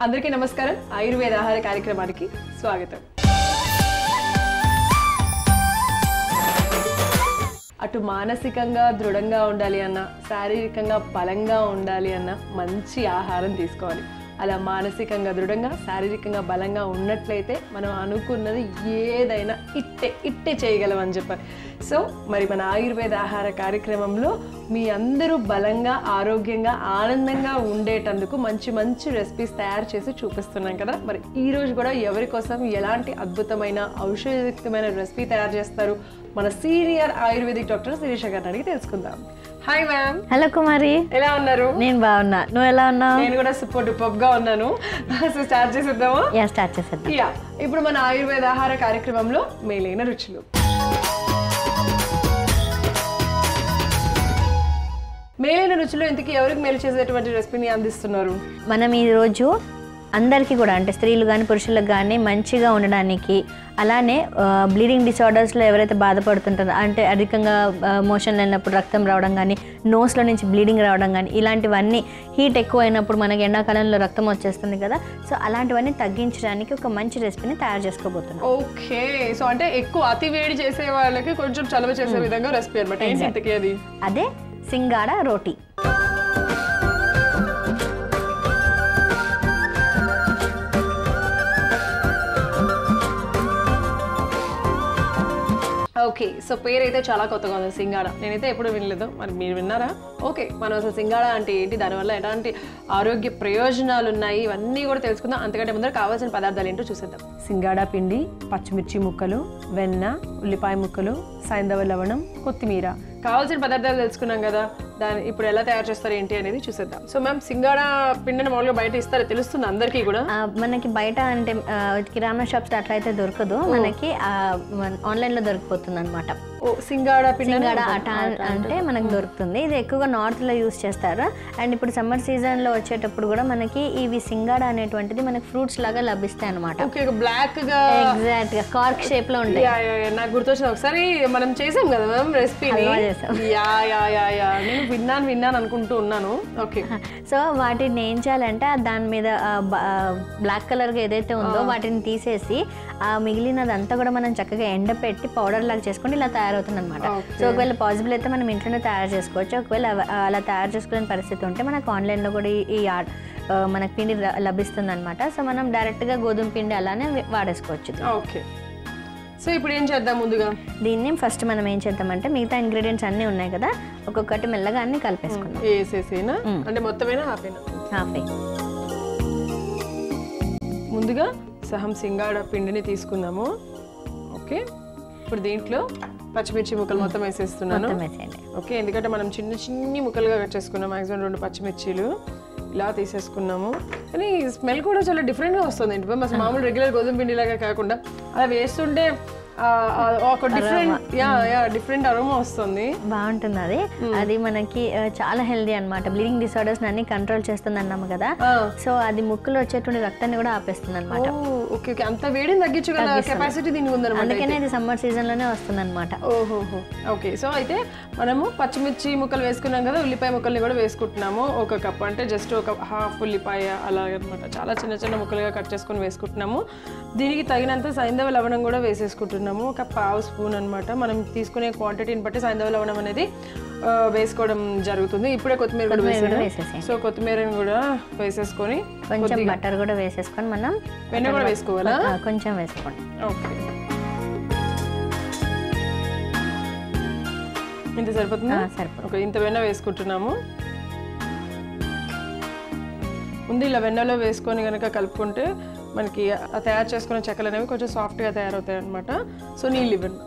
అందరికీ నమస్కారం. ఆయుర్వేద ఆహార కార్యక్రమానికి స్వాగతం. అటు మానసికంగా దృఢంగా ఉండాలి అన్న, శారీరకంగా బలంగా ఉండాలి అన్న మంచి ఆహారం తీసుకోవాలి. అలా మానసికంగా దృఢంగా, శారీరకంగా బలంగా ఉన్నట్లయితే మనం అనుకున్నది ఏదైనా ఇట్టే చేయగలమని చెప్పారు. సో మరి మన ఆయుర్వేద ఆహార కార్యక్రమంలో మీ అందరూ బలంగా, ఆరోగ్యంగా, ఆనందంగా ఉండేటందుకు మంచి రెసిపీస్ తయారు చేసి చూపిస్తున్నాం కదా. మరి ఈరోజు కూడా ఎవరి కోసం ఎలాంటి అద్భుతమైన ఔషధయుక్తమైన రెసిపీ తయారు చేస్తారు మన సీనియర్ ఆయుర్వేదిక్ డాక్టర్ శిరీష గారిని అడిగి తెలుసుకుందాం. Hi ma'am. హలో కుమారి, ఎలా ఉన్నారు? నేను బాగున్నా, నువ్వు ఎలా ఉన్నావు? నేను కూడా సూపర్ డూపర్ గా ఉన్నాను. సో స్టార్ట్ చేసేద్దామా? స్టార్ట్ చేసేద్దాం. ఇప్పుడు మన ఆయుర్వేద ఆహార కార్యక్రమంలో మేలైన రుచులు. మేలైన రుచులు ఇంతకీ ఎవరికి మేలు చేసేటువంటి రెసిపీని అందిస్తున్నారు? మనం ఈరోజు అందరికీ కూడా, అంటే స్త్రీలు కానీ పురుషులకు కానీ మంచిగా ఉండడానికి, అలానే బ్లీడింగ్ డిసార్డర్స్లో ఎవరైతే బాధపడుతుంటారో, అంటే అధికంగా మోషన్ లేనప్పుడు రక్తం రావడం కానీ, నోస్లో నుంచి బ్లీడింగ్ రావడం కానీ, ఇలాంటివన్నీ హీట్ ఎక్కువ అయినప్పుడు మనకి ఎండాకాలంలో రక్తం వచ్చేస్తుంది కదా, సో అలాంటివన్నీ తగ్గించడానికి ఒక మంచి రెసిపీని తయారు చేసుకోబోతున్నాం. ఓకే, సో అంటే ఎక్కువ అతి వేడి చేసే వాళ్ళకి కొంచెం చలవ చేసే విధంగా రెసిపీ అనమాట. అదే సింగాడా రోటీ. ఓకే, సో పేరు అయితే చాలా కొత్తగా ఉంది, సింగాడా. నేనైతే ఎప్పుడు వినలేదు, మరి మీరు విన్నారా? ఓకే, మనం అసలు సింగాడా అంటే ఏంటి, దానివల్ల ఎలాంటి ఆరోగ్య ప్రయోజనాలు ఉన్నాయి, ఇవన్నీ కూడా తెలుసుకుందాం. అంతకంటే ముందర కావాల్సిన పదార్థాలు ఏంటో చూసేద్దాం. సింగాడా పిండి, పచ్చిమిర్చి ముక్కలు, వెన్న, ఉల్లిపాయ ముక్కలు, సైంధవ లవణం, కొత్తిమీర. కావాల్సిన పదార్థాలు తెలుసుకున్నాం కదా, దాన్ని ఇప్పుడు ఎలా తయారు చేస్తారు ఏంటి అనేది చూసేద్దాం. సో మ్యామ్, సింగాడా పిండిని మామూలుగా బయట ఇస్తారా? తెలుస్తుంది అందరికీ కూడా? మనకి బయట అంటే కిరాణా షాప్స్ అట్లా అయితే దొరకదు, మనకి ఆన్లైన్ లో దొరికిపోతుంది అనమాట. సింగాడా అటా అంటే మనకు దొరుకుతుంది. ఇది ఎక్కువగా నార్త్ లో యూస్ చేస్తారు. అండ్ ఇప్పుడు సమ్మర్ సీజన్ లో వచ్చేటప్పుడు కూడా మనకి ఇవి సింగాడా అనేటువంటిది మనకి ఫ్రూట్స్ లాగా లభిస్తాయి అనమాట. బ్లాక్ గా, ఎగ్జాక్ట్ గా కార్క్ షేప్ లో ఉంటాయి. నాకు గుర్తొచ్చింది, ఒకసారి మనం చేసాం కదా మ్యామ్ రెసిపీని. నేను విన్నాను అనుకుంటూ ఉన్నాను. ఓకే, సో వాటిని ఏం చేయాలంటే దాని మీద బ్లాక్ కలర్ గా ఏదైతే ఉందో వాటిని తీసేసి ఆ మిగిలినదంతా కూడా మనం చక్కగా ఎండపెట్టి పౌడర్ లాగా చేసుకుని ఇలా తయారవుతుంది అనమాట. సో ఒకవేళ పాసిబుల్ అయితే మనం ఇంట్లోనే తయారు చేసుకోవచ్చు. ఒకవేళ అలా తయారు చేసుకునే పరిస్థితి ఉంటే మనకు ఆన్లైన్ లో కూడా ఈ మనకు పిండి లభిస్తుంది అనమాట. సో మనం డైరెక్ట్ గా గోధుమ పిండి అలానే వాడేసుకోవచ్చు. ఓకే, సో ఇప్పుడు ఏం చేద్దాం? ముందుగా దీన్ని ఫస్ట్ మనం ఏం చేద్దామంటే మిగతా ఇంగ్రీడియంట్స్ అన్నీ ఉన్నాయి కదా, ఒక్కొక్కటి మెల్లగా అన్ని కలిపేసుకుందాం. వేసేసేనా అంటే మొత్తమేనా? హాఫే. ముందుగా సహం సింగాడా పిండిని తీసుకుందాము. ఓకే, ఇప్పుడు దీంట్లో పచ్చిమిర్చి ముక్కలు మొత్తం వేసేస్తున్నాను. ఓకే, ఎందుకంటే మనం చిన్ని ముక్కలుగా కట్ చేసుకున్నాం. మ్యాక్సిమం 2 పచ్చిమిర్చీలు ఇలా తీసేసుకున్నాము. కానీ స్మెల్ కూడా చాలా డిఫరెంట్గా వస్తుంది. ఏంటి మామూలు రెగ్యులర్ గోధుమ పిండి లాగా కాకుండా అలా వేస్తుంటే ఒక డిఫరెంట్ అరోమా వస్తుంది, బాగుంటుంది. అది మనకి చాలా హెల్దీ అనమాట. బ్లీడింగ్ డిసార్డర్స్ అన్ని కంట్రోల్ చేస్తుంది అన్నాము కదా, సో అది ముక్కులో వచ్చేటువంటి రక్తాన్ని కూడా ఆపేస్తుంది అనమాట. అంత వేడిని తగ్గించగల కెపాసిటీ దీనికి ఉందన్నమాట. అందుకనే ఇది సమ్మర్ సీజన్ లోనే వస్తుంది అనమాట. ఓకే, సో అయితే మనము పచ్చిమిర్చి ముక్కలు వేసుకున్నాం కదా, ఉల్లిపాయ ముక్కల్ని కూడా వేసుకుంటున్నాము. 1 కప్ అంటే జస్ట్ ఒక హాఫ్ ఉల్లిపాయ అలాగనమాట. చాలా చిన్న ముక్కలుగా కట్ చేసుకుని వేసుకుంటున్నాము. దీనికి తగినంత సైంధవ లవణం కూడా వేసేసుకుంటున్నాము. ఒక 1/2 స్పూన్ అనమాట. మనం తీసుకునే క్వాంటిటీని బట్టి సైంధవ లవణం అనేది వేసుకోవడం జరుగుతుంది. ఇప్పుడే కొత్తిమీర కూడా వేసేసాను. సో కొత్తిమీరని కూడా వేసేసుకొని కొంచెం బటర్ కూడా వేసేసుకొని మనం వెన్న కూడా వేసుకోవాలా? కొంచెం వేసుకోండి. ఓకే, ఇంత సరిపోతుందా? సరిపోతుంది. ఓకే, ఇంత వెన్న వేసుకుంటున్నాము. ముందు ఇలా వెన్నలో వేసుకొని కనుక కలుపుకుంటే మనకి తయారు చేసుకున్న చెక్కలు అనేవి కొంచెం సాఫ్ట్గా తయారవుతాయి అనమాట. సో నీళ్ళు ఇవ్వండి.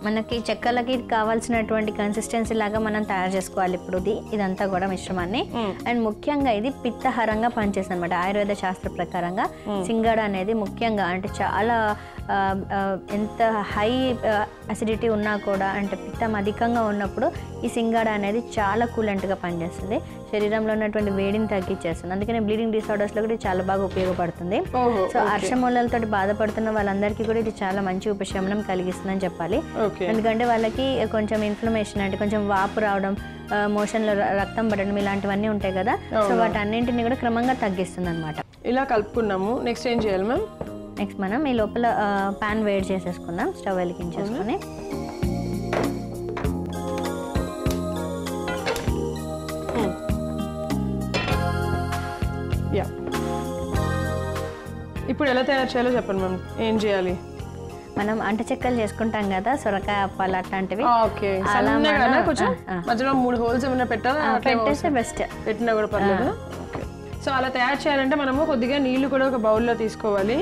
మనకి చెక్కలకి కావాల్సినటువంటి కన్సిస్టెన్సీ లాగా మనం తయారు చేసుకోవాలి ఇప్పుడు ఇదంతా కూడా మిశ్రమాన్ని. అండ్ ముఖ్యంగా ఇది పిత్తహరంగా పనిచేస్తుంది అనమాట. ఆయుర్వేద శాస్త్ర ప్రకారంగా సింగాడా అనేది ముఖ్యంగా అంటే చాలా ఎంత హై అసిడిటీ ఉన్నా కూడా అంటే పిత్తం అధికంగా ఉన్నప్పుడు ఈ సింగాడ అనేది చాలా కూలెంట్గా పనిచేస్తుంది, శరీరంలో ఉన్నటువంటి వేడిని తగ్గించేస్తుంది. అందుకనే బ్లీడింగ్ డిసార్డర్స్లో కూడా ఇది చాలా బాగా ఉపయోగపడుతుంది. సో అర్షమూలలతో బాధపడుతున్న వాళ్ళందరికీ కూడా ఇది చాలా మంచి ఉపశమనం కలిగిస్తుందని చెప్పాలి. ఎందుకంటే వాళ్ళకి కొంచెం ఇన్ఫ్లమేషన్ అంటే కొంచెం వాపు రావడం, మోషన్లో రక్తం పడడం ఇలాంటివన్నీ ఉంటాయి కదా, సో వాటన్నింటినీ కూడా క్రమంగా తగ్గిస్తుంది అనమాట. ఇలా కలుపుకున్నాము. నెక్స్ట్ ఏం చేయాలి మ్యామ్? నెక్స్ట్ మనం ఈ లోపల ప్యాన్ వేడి చేసేసుకుందాం, స్టవ్ వెలిగించేసుకొని. ఇప్పుడు ఎలా తయారు చేయాలో చెప్పండి మ్యామ్. ఏం చేయాలి? మనం అంట చెక్కలు చేసుకుంటాం కదా, సొరకాయ అప్పాలు అట్లాంటివి, కొంచెం మధ్యలో 3 హోల్స్ ఏమైనా పెట్టేస్తే బెస్ట్, పెట్టినా కూడా పర్లేదు. సో అలా తయారు చేయాలంటే మనము కొద్దిగా నీళ్లు కూడా ఒక బౌల్లో తీసుకోవాలి.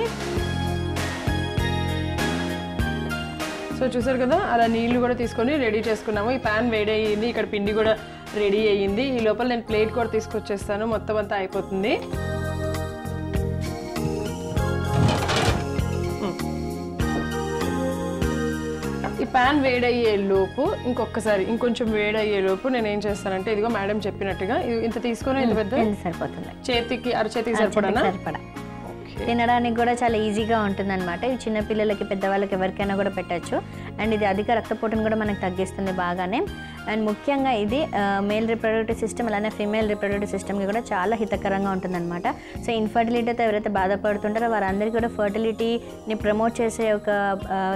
సో చూసారు కదా, అలా నీళ్లు కూడా తీసుకొని రెడీ చేసుకున్నాము. ఈ ప్యాన్ వేడి అయ్యింది, ఇక్కడ పిండి కూడా రెడీ అయ్యింది. ఈ లోపల నేను ప్లేట్ కూడా తీసుకొచ్చేస్తాను, మొత్తం అంతా అయిపోతుంది. ఈ ప్యాన్ వేడయ్యే లోపు ఇంకొంచెం వేడయ్యే లోపు నేను ఏం చేస్తానంటే, ఇదిగో మేడం చెప్పినట్టుగా ఇంత తీసుకొని ఇంత పెద్ద సరిపోతుంది, చేతికి అరచేతికి సరిపడా. తినడానికి కూడా చాలా ఈజీగా ఉంటుంది అనమాట. ఇది చిన్నపిల్లలకి పెద్దవాళ్ళకి ఎవరికైనా కూడా పెట్టచ్చు. అండ్ ఇది అధిక రక్తపోటును కూడా మనకు తగ్గిస్తుంది బాగానే. అండ్ ముఖ్యంగా ఇది మేల్ రిప్రొడక్టివ్ సిస్టమ్ అలానే ఫీమేల్ రిప్రొడక్టివ్ సిస్టమ్కి కూడా చాలా హితకరంగా ఉంటుంది అనమాట. సో ఇన్ఫర్టిలిటీతో ఎవరైతే బాధపడుతుంటారో వారందరికీ కూడా ఫర్టిలిటీని ప్రమోట్ చేసే ఒక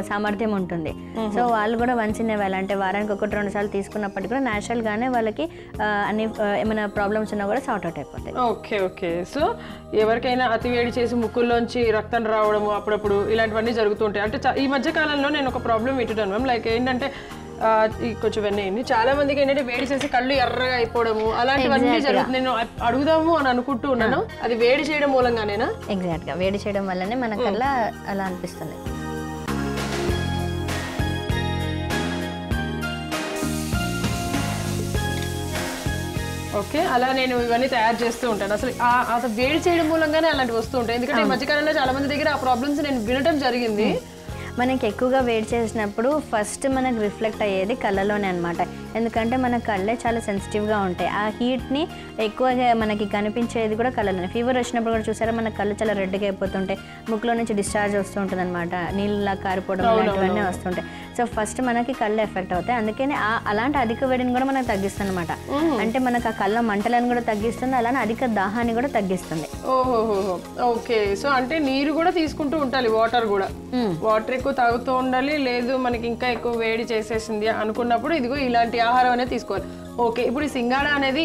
సామర్థ్యం ఉంటుంది. సో వాళ్ళు కూడా వన్స్ ఇన్ ఏ వైల్ అంటే వారానికి 1-2 సార్లు తీసుకున్నప్పటికీ కూడా న్యాచురల్గానే వాళ్ళకి అన్ని ఏమైనా ప్రాబ్లమ్స్ ఉన్నా కూడా సార్ట్ అవుట్ అయిపోతాయి. ఓకే. సో ఎవరికైనా అతివేడి చేసి ముక్కుల్లోంచి రక్తం రావడము అప్పుడప్పుడు ఇలాంటివన్నీ జరుగుతుంటాయి. అంటే ఈ మధ్య కాలంలో నేను ఒక ప్రాబ్లం వింటున్నాను మ్యామ్. లైక్ ఏంటంటే కొంచెం వెన్నయ్యింది, చాలా మందికి ఏంటంటే వేడి చేసి కళ్ళు ఎర్రగా అయిపోవడము అలాంటివన్నీ జరుగుతుంది. నేను అడుగుదాము అని అనుకుంటూ ఉన్నాను, అది వేడి చేయడం మూలంగానేనా? ఎగ్జాక్ట్గా వేడి చేయడం వల్లనే మనకల్లా అలా అనిపిస్తుంది. ఓకే, అలా నేను ఇవన్నీ తయారు చేస్తూ ఉంటాను. అసలు వేడి చేయడం మూలంగానే అలాంటివి వస్తూ ఉంటాయి. ఎందుకంటే ఈ మధ్యకాలంలో చాలా మంది దగ్గర ఆ ప్రాబ్లమ్స్ నేను వినటం జరిగింది. మనకి ఎక్కువగా వేడి చేసినప్పుడు ఫస్ట్ మనకు రిఫ్లెక్ట్ అయ్యేది కళ్ళలోనే అనమాట. ఎందుకంటే మన కళ్ళే చాలా సెన్సిటివ్గా ఉంటాయి. ఆ హీట్ని ఎక్కువగా మనకి కనిపించేది కూడా కళ్ళలోనే. ఫీవర్ వచ్చినప్పుడు కూడా చూసారా మన కళ్ళు చాలా రెడ్గా అయిపోతుంటాయి, ముక్కులో నుంచి డిశ్చార్జ్ వస్తూ ఉంటుంది అనమాట, నీళ్ళలా కారిపోవడం ఇలాంటివన్నీ వస్తుంటాయి. సో ఫస్ట్ మనకి కళ్ళు ఎఫెక్ట్ అవుతాయి. అందుకని అలాంటి అధిక వేడిని కూడా మనకు తగ్గిస్తుంది అనమాట. అంటే మనకు ఆ కళ్ళ మంటలను కూడా తగ్గిస్తుంది, అలానే అధిక దాహాన్ని కూడా తగ్గిస్తుంది. ఓకే, సో అంటే నీరు కూడా తీసుకుంటూ ఉండాలి, వాటర్ కూడా. వాటర్ ఎక్కువ తాగుతూ ఉండాలి. లేదు మనకి ఇంకా ఎక్కువ వేడి చేసేసింది అనుకున్నప్పుడు ఇదిగో ఇలాంటి ఆహారం అనేది తీసుకోవాలి. ఓకే, ఇప్పుడు ఈ సింగాడ అనేది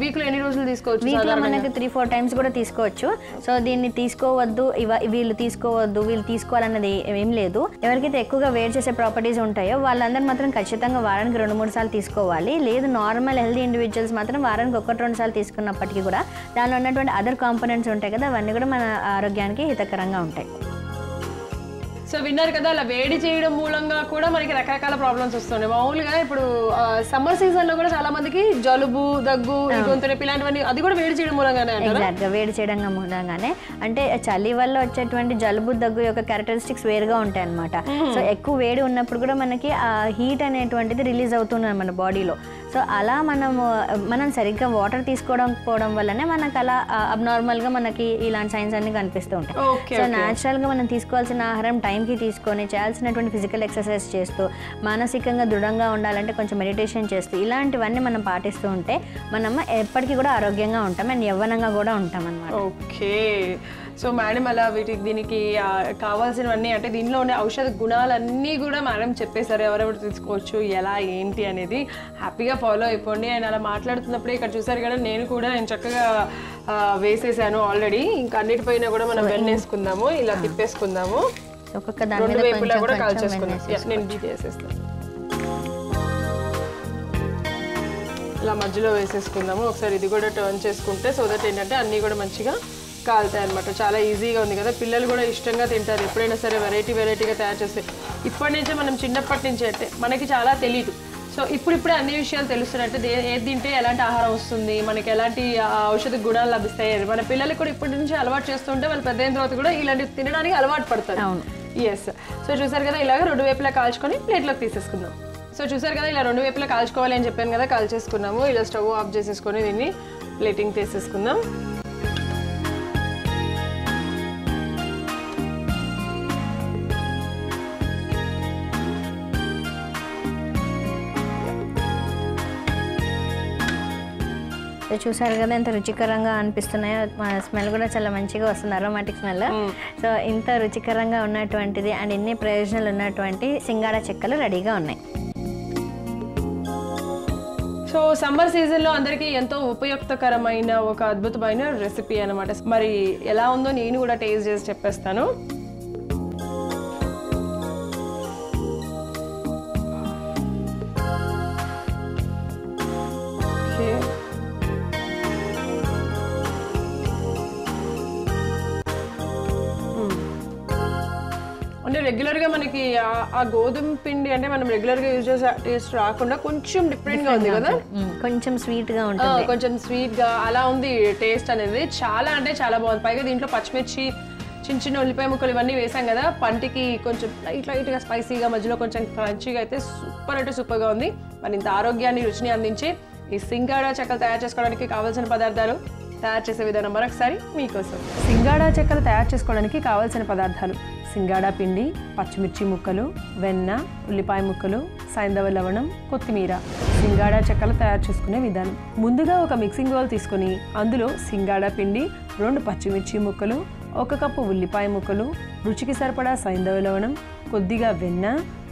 వీక్లో ఎన్ని రోజులు తీసుకోవచ్చు? వీక్లో మనకి 3-4 టైమ్స్ కూడా తీసుకోవచ్చు. సో దీన్ని తీసుకోవద్దు, వీళ్ళు తీసుకోవద్దు, వీళ్ళు తీసుకోవాలన్నది ఏం లేదు. ఎవరికైతే ఎక్కువగా వేడి చేసే ప్రాపర్టీస్ ఉంటాయో వాళ్ళందరూ మాత్రం ఖచ్చితంగా వారానికి 2-3 సార్లు తీసుకోవాలి. లేదు నార్మల్ హెల్దీ ఇండివిజువల్స్ మాత్రం వారానికి 1-2 సార్లు తీసుకున్నప్పటికీ కూడా దానిలో ఉన్నటువంటి అదర్ కాంపోనెంట్స్ ఉంటాయి కదా, అవన్నీ కూడా మన ఆరోగ్యానికి హితకరంగా ఉంటాయి. సో విన్నారు కదా, అలా వేడి చేయడం మూలంగా కూడా మనకి రకరకాల ప్రాబ్లమ్స్ వస్తున్నాయి. మామూలుగా ఇప్పుడు సమ్మర్ సీజన్ లో కూడా చాలా మందికి జలుబు, దగ్గు, గొంతు నొప్పి ఇలాంటివన్నీ అది కూడా వేడి చేయడం మూలంగానే. ఎగ్జాక్ట్గా వేడి చేయడం మూలంగానే. అంటే చలి వల్ల వచ్చేటువంటి జలుబు, దగ్గు యొక్క క్యారెక్టరిస్టిక్స్ వేరుగా ఉంటాయి అనమాట. సో ఎక్కువ వేడి ఉన్నప్పుడు కూడా మనకి ఆ హీట్ అనేటువంటిది రిలీజ్ అవుతుంది మన బాడీలో. సో అలా మనం సరిగ్గా వాటర్ తీసుకోవడం వల్లనే మనకు అలా అబ్నార్మల్గా మనకి ఇలాంటి సైన్స్ అన్ని కనిపిస్తూ ఉంటాయి. సో న్యాచురల్గా మనం తీసుకోవాల్సిన ఆహారం టైంకి తీసుకొని చేయాల్సినటువంటి ఫిజికల్ ఎక్సర్సైజ్ చేస్తూ మానసికంగా దృఢంగా ఉండాలంటే కొంచెం మెడిటేషన్ చేస్తూ ఇలాంటివన్నీ మనం పాటిస్తూ ఉంటే మనం ఎప్పటికీ కూడా ఆరోగ్యంగా ఉంటాం అండ్ యవ్వనంగా కూడా ఉంటాం అన్నమాట. ఓకే, సో మేడం అలా దీనికి కావాల్సినవన్నీ అంటే దీనిలో ఉండే ఔషధ గుణాలన్నీ కూడా మేడం చెప్పేశారు, ఎవరెవరు తీసుకోవచ్చు, ఎలా ఏంటి అనేది. హ్యాపీగా ఫాలో అయిపోండి. అండ్ అలా మాట్లాడుతున్నప్పుడే ఇక్కడ చూసారు కదా, నేను చక్కగా వేసేసాను ఆల్రెడీ. ఇంకా అన్నిటిపైన కూడా మనం వెన్నేసుకుందాము, ఇలా తిప్పేసుకుందాము, రెండు వైపులా కూడా కాల్చేసుకుందాం. నేను బీ వేసేస్తాను, ఇలా మధ్యలో వేసేసుకుందాము. ఒకసారి ఇది కూడా టర్న్ చేసుకుంటే సో దట్ ఏంటంటే అన్నీ కూడా మంచిగా కాలుతాయి అనమాట. చాలా ఈజీగా ఉంది కదా, పిల్లలు కూడా ఇష్టంగా తింటారు. ఎప్పుడైనా సరే వెరైటీగా తయారు చేస్తే ఇప్పటి నుంచే మనం చిన్నప్పటి నుంచి అయితే మనకి చాలా తెలియదు. సో ఇప్పుడిప్పుడే అన్ని విషయాలు తెలుస్తున్నట్టు ఏది తింటే ఎలాంటి ఆహారం వస్తుంది, మనకి ఎలాంటి ఔషధ గుణాలు లభిస్తాయి, మన పిల్లలకి కూడా ఇప్పటి నుంచి అలవాటు చేస్తుంటే వాళ్ళు పెద్ద అయిన తర్వాత కూడా ఇలాంటివి తినడానికి అలవాటు పడతారు. ఎస్. సో చూసారు కదా, ఇలాగ 2 వైపులా కాల్చుకొని ప్లేట్లోకి తీసేసుకుందాం. సో చూసారు కదా, ఇలా 2 వైపులా కాల్చుకోవాలి అని చెప్పాను కదా, కాల్చేసుకున్నాము. ఇలా స్టవ్ ఆఫ్ చేసేసుకొని దీన్ని ప్లేటింగ్ తీసేసుకుందాం. చూసారు కదా ఎంత రుచికరంగా అనిపిస్తున్నాయో, స్మెల్ కూడా చాలా మంచిగా వస్తుంది, అరోమాటిక్ స్మెల్. సో ఇంత రుచికరంగా ఉన్నటువంటిది అండ్ ఎన్ని ప్రయోజనాలు ఉన్నటువంటి సింగాడా చెక్కలు రెడీగా ఉన్నాయి. సో సమ్మర్ సీజన్లో అందరికీ ఎంతో ఉపయుక్తకరమైన ఒక అద్భుతమైన రెసిపీ అనమాట. మరి ఎలా ఉందో నేను కూడా టేస్ట్ చేసి చెప్పేస్తాను. అంటే రెగ్యులర్గా మనకి ఆ గోధుమ పిండి అంటే మనం రెగ్యులర్గా యూజ్ చేసే టేస్ట్ రాకుండా కొంచెం డిఫరెంట్గా ఉంది కదా, కొంచెం స్వీట్గా ఉంటుంది, కొంచెం స్వీట్గా అలా ఉంది టేస్ట్ అనేది. చాలా అంటే చాలా బాగుంది. పైగా దీంట్లో పచ్చిమిర్చి, చిన్న చిన్న ఉల్లిపాయ ముక్కలు ఇవన్నీ వేసాం కదా, పంటికి కొంచెం లైట్గా స్పైసీగా, మధ్యలో కొంచెం క్రంచీగా అయితే సూపర్ అంటే సూపర్గా ఉంది. మరి ఇంత ఆరోగ్యాన్ని, రుచిని అందించి ఈ సింగాడా చెక్కలు తయారు చేసుకోవడానికి కావాల్సిన పదార్థాలు, తయారు చేసే విధానం మరొకసారి మీకోసం. సింగాడా చెక్కలు తయారు చేసుకోవడానికి కావాల్సిన పదార్థాలు: సింగాడా పిండి, పచ్చిమిర్చి ముక్కలు, వెన్న, ఉల్లిపాయ ముక్కలు, సైంధవ లవణం, కొత్తిమీర. సింగాడా చెక్కలు తయారు చేసుకునే విధానం: ముందుగా ఒక మిక్సింగ్ బౌల్ తీసుకొని అందులో సింగాడా పిండి, 2 పచ్చిమిర్చి ముక్కలు, 1 కప్పు ఉల్లిపాయ ముక్కలు, రుచికి సరిపడా సైంధవ లవణం, కొద్దిగా వెన్న,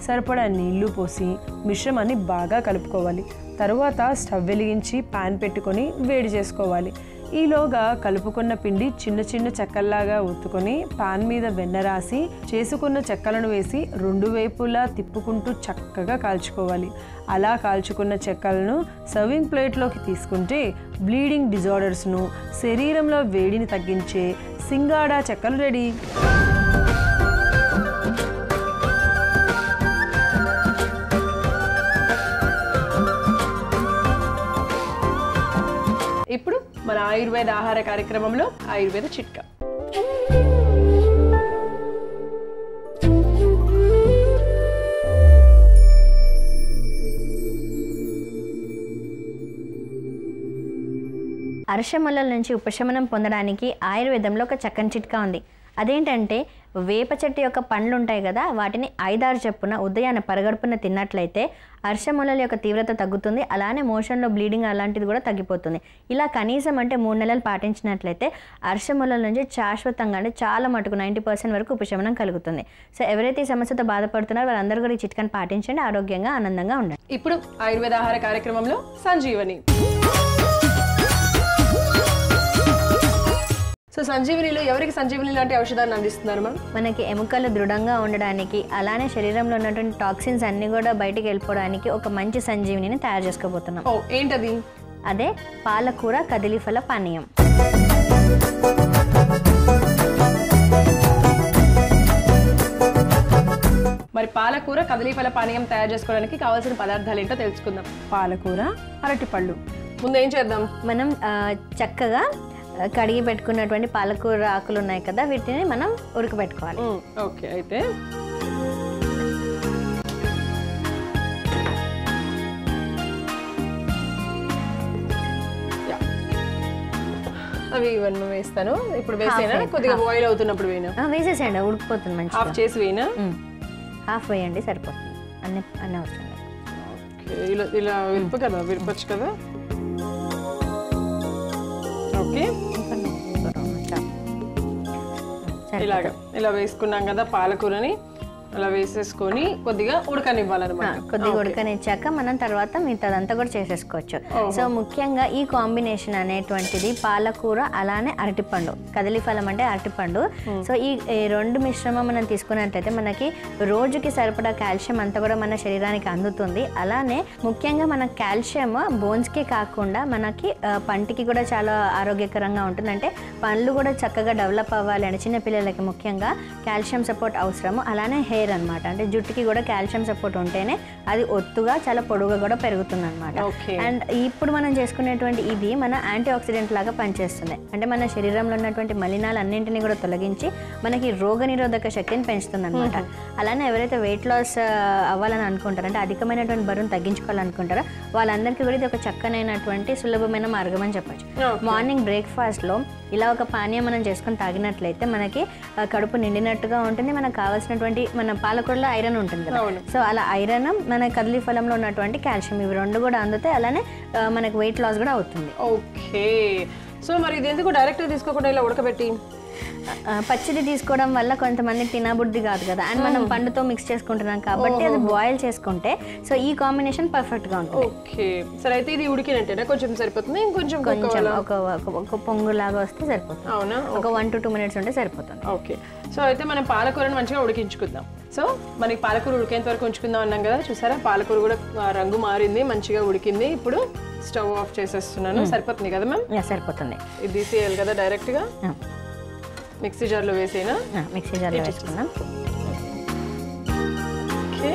సరిపడా నీళ్లు పోసి మిశ్రమాన్ని బాగా కలుపుకోవాలి. తరువాత స్టవ్ వెలిగించి పాన్ పెట్టుకొని వేడి చేసుకోవాలి. ఈలోగా కలుపుకున్న పిండి చిన్న చిన్న చెక్కల్లాగా ఒత్తుకొని పాన్ మీద వెన్న రాసి చేసుకున్న చెక్కలను వేసి 2 వైపులా తిప్పుకుంటూ చక్కగా కాల్చుకోవాలి. అలా కాల్చుకున్న చెక్కలను సర్వింగ్ ప్లేట్లోకి తీసుకుంటే బ్లీడింగ్ డిజార్డర్స్ను, శరీరంలో వేడిని తగ్గించే సింగాడా చెక్కలు రెడీ. ఇప్పుడు మన ఆయుర్వేద ఆహార కార్యక్రమంలో ఆయుర్వేద చిట్కా. అర్షముల నుంచి ఉపశమనం పొందడానికి ఆయుర్వేదంలో ఒక చక్కని చిట్కా ఉంది. అదేంటంటే వేప చెట్టు యొక్క పండ్లు ఉంటాయి కదా, వాటిని 5-6 చొప్పున ఉదయాన్నే పరగడుపున తిన్నట్లయితే అర్షముల యొక్క తీవ్రత తగ్గుతుంది. అలానే మోషన్లో బ్లీడింగ్ అలాంటిది కూడా తగ్గిపోతుంది. ఇలా కనీసం అంటే 3 నెలలు పాటించినట్లయితే అర్షముల నుంచి శాశ్వతంగా అంటే చాలా మటుకు 90% వరకు ఉపశమనం కలుగుతుంది. సో ఎవరైతే ఈ సమస్యతో బాధపడుతున్నారో వారందరూ కూడా ఈ చిట్కాని పాటించండి, ఆరోగ్యంగా ఆనందంగా ఉండండి. ఇప్పుడు ఆయుర్వేద ఆహార కార్యక్రమంలో సంజీవని. సో సంజీవనిలో ఎవరికి సంజీవని లాంటి ఔషధాన్ని అందిస్తున్నారు మనం? మనకి ఎముకలు దృఢంగా ఉండడానికి, అలానే శరీరంలో ఉన్నటువంటి టాక్సిన్స్ అన్ని కూడా బయటికి వెళ్ళిపోవడానికి ఒక మంచి సంజీవనిని తయారు చేసుకోబోతున్నాం. ఓ ఏంటది? అదే పాలకూర కదిలిఫల పానీయం. మరి పాలకూర కదలీఫల పానీయం తయారు చేసుకోవడానికి కావాల్సిన పదార్థాలు ఏంటో తెలుసుకుందాం. పాలకూర, అరటిపళ్ళు. ముందు ఏం చేద్దాం? మనం చక్కగా కడిగి పెట్టుకున్నటువంటి పాలకూర ఆకులు ఉన్నాయి కదా, వీటిని మనం ఉడకబెట్టుకోవాలి. ఓకే, అయితే అవి ఇవన్నీ వేస్తాను. ఇప్పుడు వేసేనా? కొద్దిగా బాయిల్ అవుతున్నప్పుడు వేయనా? వేసేసేయండి, ఉడికిపోతుంది. మంచి హాఫ్ చేసి వేయనా? హాఫ్ వేయండి, సరిపోతుంది. అన్నీ అవసరం లేదు. ఓకే, ఇలా విరుపు కదా, విరపచ్చు కదా. ఓకే, ఇలా వేసుకున్నాం కదా పాలకూరని, అలా వేసేసుకొని కొద్దిగా ఉడకనివ్వాలన్నమాట. కొద్దిగా ఉడకనిచ్చాక మనం తర్వాత మిగతాదంతా కూడా చేసేసుకోవచ్చు. సో ముఖ్యంగా ఈ కాంబినేషన్ అనేటువంటిది పాలకూర అలానే అరటిపండు, కదలిఫలం అంటే అరటిపండు. సో ఈ 2 మిశ్రమం మనం తీసుకున్నట్లయితే మనకి రోజుకి సరిపడా కాల్షియం అంతా కూడా మన శరీరానికి అందుతుంది. అలానే ముఖ్యంగా మన కాల్షియం బోన్స్కి కాకుండా మనకి పంటికి కూడా చాలా ఆరోగ్యకరంగా ఉంటుంది. అంటే పండ్లు కూడా చక్కగా డెవలప్ అవ్వాలి అంటే చిన్నపిల్లలకి ముఖ్యంగా కాల్షియం సపోర్ట్ అవసరము. అలానే హెయిర్ అనమాట. అంటే జుట్టుకి కూడా కాల్షియం సపోర్ట్ ఉంటేనే అది ఒత్తుగా చాలా పొడుగా కూడా పెరుగుతుంది అనమాట. అండ్ ఇప్పుడు మనం చేసుకునేటువంటి ఇది మన యాంటీ ఆక్సిడెంట్ లాగా పనిచేస్తుంది. అంటే మన శరీరంలో ఉన్నటువంటి మలినాలు అన్నింటినీ కూడా తొలగించి మనకి రోగనిరోధక శక్తిని పెంచుతుంది అనమాట. అలానే ఎవరైతే వెయిట్ లాస్ అవ్వాలని అనుకుంటారో, అంటే అధికమైనటువంటి బరువును తగ్గించుకోవాలనుకుంటారో వాళ్ళందరికీ కూడా ఇది ఒక చక్కనైనటువంటి సులభమైన మార్గం అని చెప్పచ్చు. మార్నింగ్ బ్రేక్ఫాస్ట్లో ఇలా ఒక పానీయం మనం చేసుకొని తాగినట్లయితే మనకి కడుపు నిండినట్టుగా ఉంటుంది. మనకు కావాల్సినటువంటి మన పాలకూరలో ఐరన్ ఉంటుంది కదా, సో అలా ఐరన్ మన కదలి ఫలంలో ఉన్నటువంటి కాల్షియం ఇవి రెండు కూడా అందుతాయి. అలానే మనకు వెయిట్ లాస్ కూడా అవుతుంది. ఓకే, సో మరి ఇది ఎందుకు డైరెక్ట్గా తీసుకోకుండా ఇలా ఉడకబెట్టి పచ్చిది తీసుకోవడం వల్ల కొంతమంది తినబుద్ధి కాదు కదా, అండ్ మనం పండుతో మిక్స్ చేసుకుంటున్నాం కాబట్టి అది బాయిల్ చేసుకుంటే సో ఈ కాంబినేషన్ పర్ఫెక్ట్ గా ఉంటుంది. ఓకే, సరే అయితే ఇది ఉడికినట్టేనా? కొంచెం సరిపోతుంది, ఇంకొంచెం కొంచెం ఒక పొంగు లాగా వస్తే సరిపోతుంది. అవునా, ఒక 1 to 2 minutes ఉంటే సరిపోతుంది. ఓకే, సో అయితే మనం పాలకూరను మంచిగా ఉడికించుకుందాం. సో మనకి పాలకూర ఉడికేంత వరకు ఉంచుకుందాం అన్నాం కదా, చూసారా పాలకూర కూడా రంగు మారింది, మంచిగా ఉడికింది. ఇప్పుడు స్టవ్ ఆఫ్ చేసేస్తున్నాను. సరిపోతుంది కదా మ్యామ్? సరిపోతుంది. ఇది తీసేయాలి కదా డైరెక్ట్గా? మిక్సీ జార్లో వేసేనా? మిక్సీ జార్లో వేసుకుందాం. ఓకే,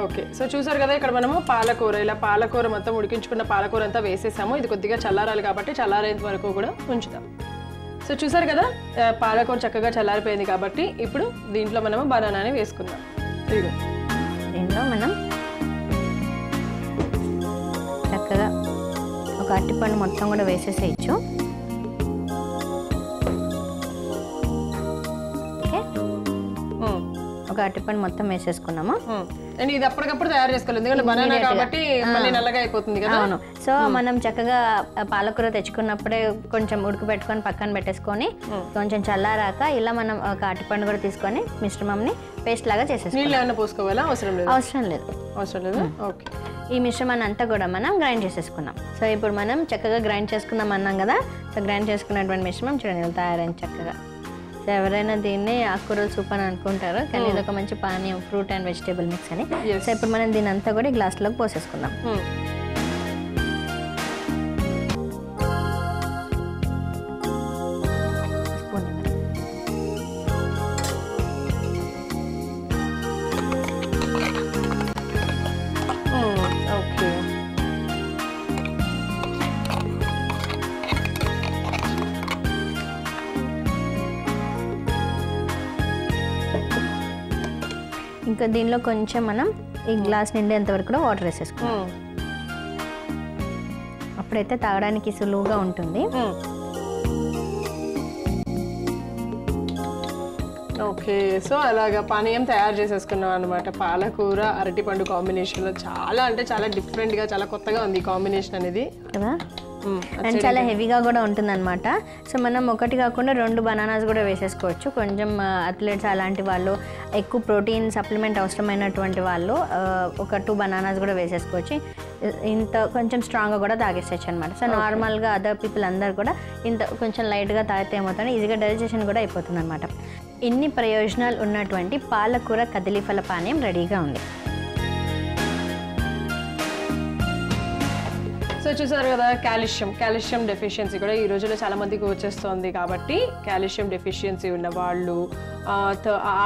ఓకే, సో చూసారు కదా ఇక్కడ మనము పాలకూర ఇలా పాలకూర మొత్తం ఉడికించుకున్న పాలకూర అంతా వేసేసాము. ఇది కొద్దిగా చల్లారాలి కాబట్టి చల్లారేంత వరకు కూడా ఉంచుతాం. సో చూసారు కదా పాలకూర చక్కగా చల్లారిపోయింది కాబట్టి ఇప్పుడు దీంట్లో మనము బనానాని వేసుకుందాం. ఇదిగో దీంట్లో మనం చక్కగా ఒక అరటిపండు మొత్తం కూడా వేసేసేయచ్చు. ఓకే, ఒక అరటిపండు మొత్తం వేసేసుకున్నాము. అండ్ ఇది అప్పటికప్పుడు తయారు చేసుకోవాలి ఎందుకంటే బనానా కాబట్టి మళ్ళీ నల్లగా అయిపోతుంది కదా. అవును, సో మనం చక్కగా పాలకూర తెచ్చుకున్నప్పుడే కొంచెం ఉడకబెట్టుకొని పక్కన పెట్టేసుకొని కొంచెం చల్లారాక ఇలా మనం ఒక అరటిపండు కూడా తీసుకొని మిశ్రమంని పేస్ట్ లాగా చేసేసుకోవాలి. నీళ్ళు ఏమైనా పోసుకోవాలా? అవసరం లేదు. అవసరం లేదు. ఓకే, ఈ మిశ్రమాన్ని అంతా కూడా మనం గ్రైండ్ చేసేసుకున్నాం. సో ఇప్పుడు మనం చక్కగా గ్రైండ్ చేసుకుందాం అన్నాం కదా, సో గ్రైండ్ చేసుకున్నటువంటి మిశ్రమం చూడండి తయారైంది చక్కగా. సో ఎవరైనా దీన్ని ఆకుకూరల సూప్ అని అనుకుంటారు, కానీ ఇది ఒక మంచి పానీయం, ఫ్రూట్ అండ్ వెజిటేబుల్ మిక్స్ అని. సో ఇప్పుడు మనం దీని అంతా కూడా గ్లాస్లోకి పోసేసుకుందాం. ఓకే, ఇంకా దీనిలో కొంచెం మనం ఈ గ్లాస్ నిండేంత వరకు కూడా వాటర్ వేసేసుకుందాం. అప్పుడైతే తాగడానికి సులువుగా ఉంటుంది. ఓకే, సో అలాగా పానీయం తయారు చేసేసుకున్నాం అనమాట. పాలకూర అరటిపండు కాంబినేషన్లో చాలా అంటే చాలా డిఫరెంట్గా చాలా కొత్తగా ఉంది ఈ కాంబినేషన్ అనేది కదా, అండ్ చాలా హెవీగా కూడా ఉంటుంది అనమాట. సో మనం ఒకటి కాకుండా 2 బనానాస్ కూడా వేసేసుకోవచ్చు. కొంచెం అథ్లెట్స్ అలాంటి వాళ్ళు, ఎక్కువ ప్రోటీన్ సప్లిమెంట్ అవసరమైనటువంటి వాళ్ళు ఒక 2 బనానాస్ కూడా వేసేసుకోవచ్చు. ఇంత కొంచెం స్ట్రాంగ్గా కూడా తాగేసేయచ్చు అనమాట. సో నార్మల్గా అదర్ పీపుల్ అందరు కూడా ఇంత కొంచెం లైట్గా తాగితే ఏమవుతుంది, ఈజీగా డైజెషన్ కూడా అయిపోతుంది అనమాట. ఇన్ని ప్రయోజనాలు ఉన్నటువంటి పాలకూర కదలీఫల పానీయం రెడీగా ఉంది. సో చూసారు కదా కాల్షియం డెఫిషియన్సీ కూడా ఈ రోజుల్లో చాలా మందికి వచ్చేస్తుంది. కాబట్టి కాల్షియం డెఫిషియన్సీ ఉన్న వాళ్ళు,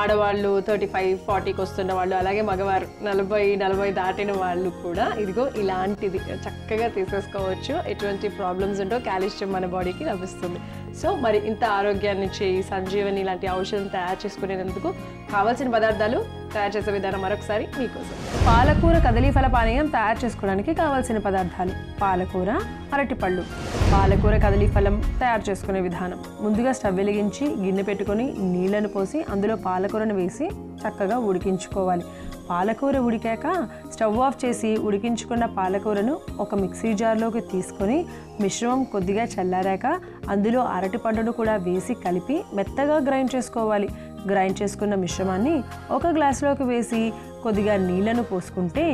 ఆడవాళ్ళు 35-40కి వస్తున్న వాళ్ళు, అలాగే మగవారు 40 దాటిన వాళ్ళు కూడా ఇదిగో ఇలాంటిది చక్కగా తీసేసుకోవచ్చు. ఎటువంటి ప్రాబ్లమ్స్ ఉంటో కాల్షియం మన బాడీకి లభిస్తుంది. సో మరి ఇంత ఆరోగ్యాన్ని ఇచ్చే ఈ సంజీవని ఇలాంటి ఔషధం తయారు చేసుకునేందుకు కావాల్సిన పదార్థాలు, తయారు చేసే విధానం మరొకసారి మీకోసం. పాలకూర కదలీఫల పానీయం తయారు చేసుకోవడానికి కావాల్సిన పదార్థాలు: పాలకూర, అరటిపళ్ళు. పాలకూర కదలీఫలం తయారు చేసుకునే విధానం: ముందుగా స్టవ్ వెలిగించి గిన్నె పెట్టుకొని నీళ్లను పోసి అందులో పాలకూరను వేసి చక్కగా ఉడికించుకోవాలి. పాలకూర ఉడికాక స్టవ్ ఆఫ్ చేసి ఉడికించుకున్న పాలకూరను ఒక మిక్సీ జార్లోకి తీసుకొని మిశ్రమం కొద్దిగా చల్లారాక అందులో అరటిపండును కూడా వేసి కలిపి మెత్తగా గ్రైండ్ చేసుకోవాలి. గ్రైండ్ చేసుకున్న మిశ్రమాన్ని ఒక గ్లాసులోకి వేసి కొద్దిగా నీళ్లను పోసుకుంటే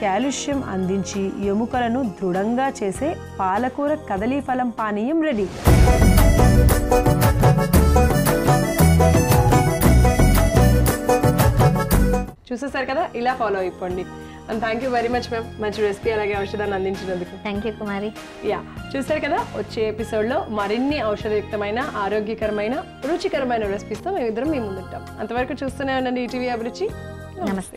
కాల్షియం అందించి ఎముకలను దృఢంగా చేసే పాలకూర కదలీ ఫలం పానీయం రెడీ. చూసేసారు కదా, ఇలా ఫాలో అయిపోండి. And thank you very much ma'am, మంచి రెసిపీ అలాగే ఔషధాన్ని అందించినందుకు. Thank you Kumari. యా, చూసారు కదా, వచ్చే ఎపిసోడ్లో మరిన్ని ఔషధయుక్తమైన ఆరోగ్యకరమైన రుచికరమైన రెసిపీస్తో మేమిద్దరం మీ ముందుంటాం. అంతవరకు చూస్తూనే ఉండండి ఈటీవీ అభిరుచి. నమస్తే.